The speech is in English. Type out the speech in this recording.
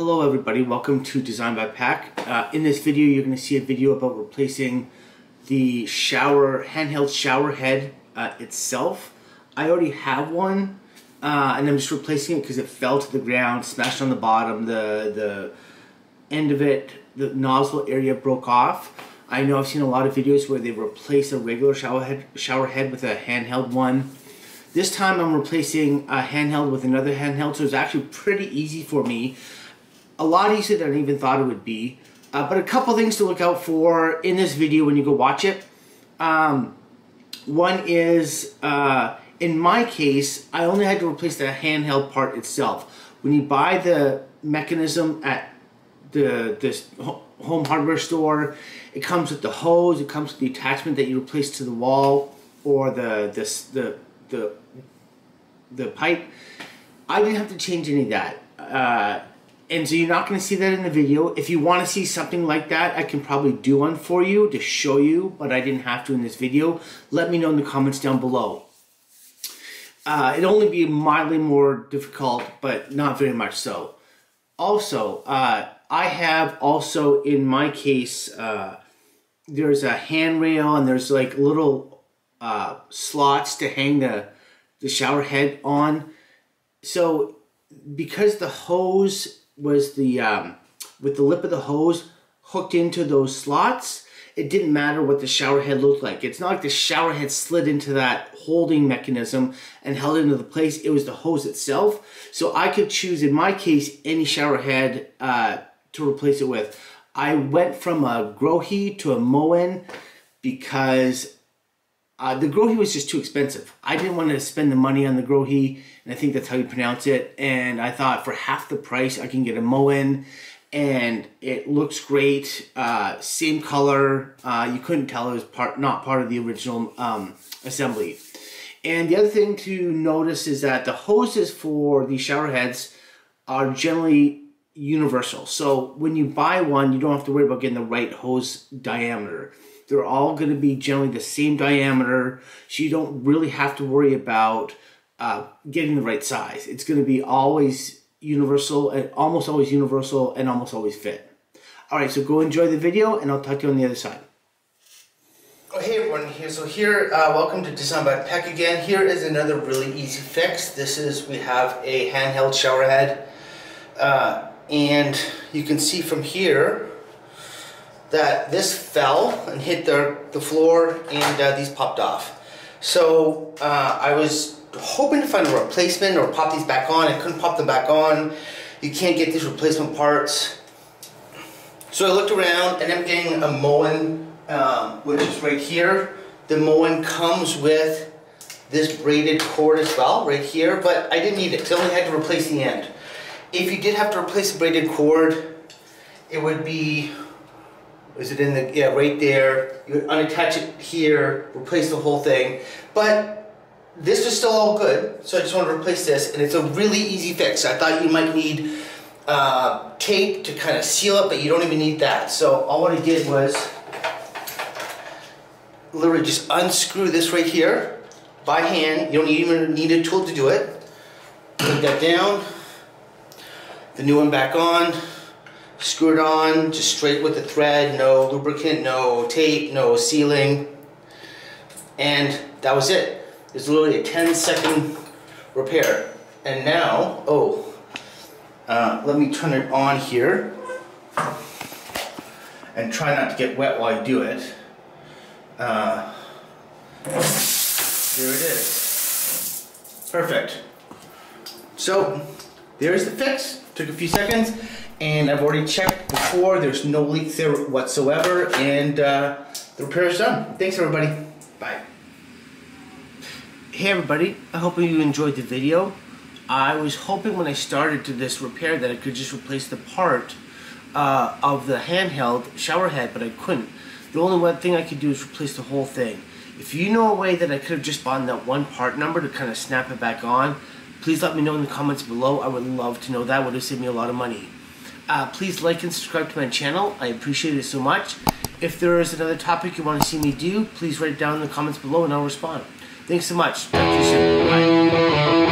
Hello everybody, welcome to Design by Peck. In this video you're going to see a video about replacing the handheld shower head itself. I already have one and I'm just replacing it because it fell to the ground, smashed on the bottom, the end of it, the nozzle area broke off. I know I've seen a lot of videos where they replace a regular shower head with a handheld one. This time I'm replacing a handheld with another handheld, so it's actually pretty easy for me. A lot easier than I even thought it would be. But a couple things to look out for in this video when you go watch it. One is, in my case, I only had to replace the handheld part itself. When you buy the mechanism at this home hardware store, it comes with the hose, it comes with the attachment that you replace to the wall or the pipe. I didn't have to change any of that. And so you're not going to see that in the video. If you want to see something like that, I can probably do one for you to show you, but I didn't have to in this video. Let me know in the comments down below. It'll only be mildly more difficult, but not very much so. Also, I have also, in my case, there's a handrail and there's like little slots to hang the shower head on. So because the hose was with the lip of the hose hooked into those slots, it didn't matter what the shower head looked like. It's not like the shower head slid into that holding mechanism and held into the place. It was the hose itself. So I could choose, in my case, any shower head to replace it with. I went from a Grohe to a Moen because the Grohe was just too expensive. I didn't want to spend the money on the Grohe, and I think that's how you pronounce it. And I thought for half the price I can get a Moen, and it looks great. Same color. You couldn't tell it was not part of the original assembly. And the other thing to notice is that the hoses for these shower heads are generally universal. So when you buy one, you don't have to worry about getting the right hose diameter. They're all going to be generally the same diameter, so you don't really have to worry about getting the right size. It's going to be always universal, and almost always universal, and almost always fit. Alright, so go enjoy the video, and I'll talk to you on the other side. Oh, hey everyone, welcome to Design by Peck again. Here is another really easy fix. We have a handheld shower head, and you can see from here that this fell and hit the floor, and these popped off. So I was hoping to find a replacement or pop these back on. I couldn't pop them back on. You can't get these replacement parts. So I looked around and I'm getting a Moen, which is right here. The Moen comes with this braided cord as well, right here, but I didn't need it because I only had to replace the end. If you did have to replace the braided cord, it would be, right there. You would unattach it here, replace the whole thing. But this was still all good, so I just wanted to replace this, and it's a really easy fix. I thought you might need tape to kind of seal it, but you don't even need that. So all what I did was literally just unscrew this right here by hand. You don't even need a tool to do it. Put that down, the new one back on. Screw it on, just straight with the thread, no lubricant, no tape, no sealing, and that was it. It's literally a 10-second repair. And now, let me turn it on here and try not to get wet while I do it. There it is. Perfect. So, there's the fix. Took a few seconds. And I've already checked before, there's no leaks there whatsoever, and the repair is done. Thanks everybody. Bye. Hey everybody, I hope you enjoyed the video. I was hoping when I started to this repair that I could just replace the part of the handheld shower head, but I couldn't. The only one thing I could do is replace the whole thing. If you know a way that I could have just bought that one part number to kind of snap it back on, please let me know in the comments below. I would love to know that. Would have saved me a lot of money. Please like and subscribe to my channel. I appreciate it so much. If there is another topic you want to see me do, please write it down in the comments below and I'll respond. Thanks so much. Talk to you soon. Bye.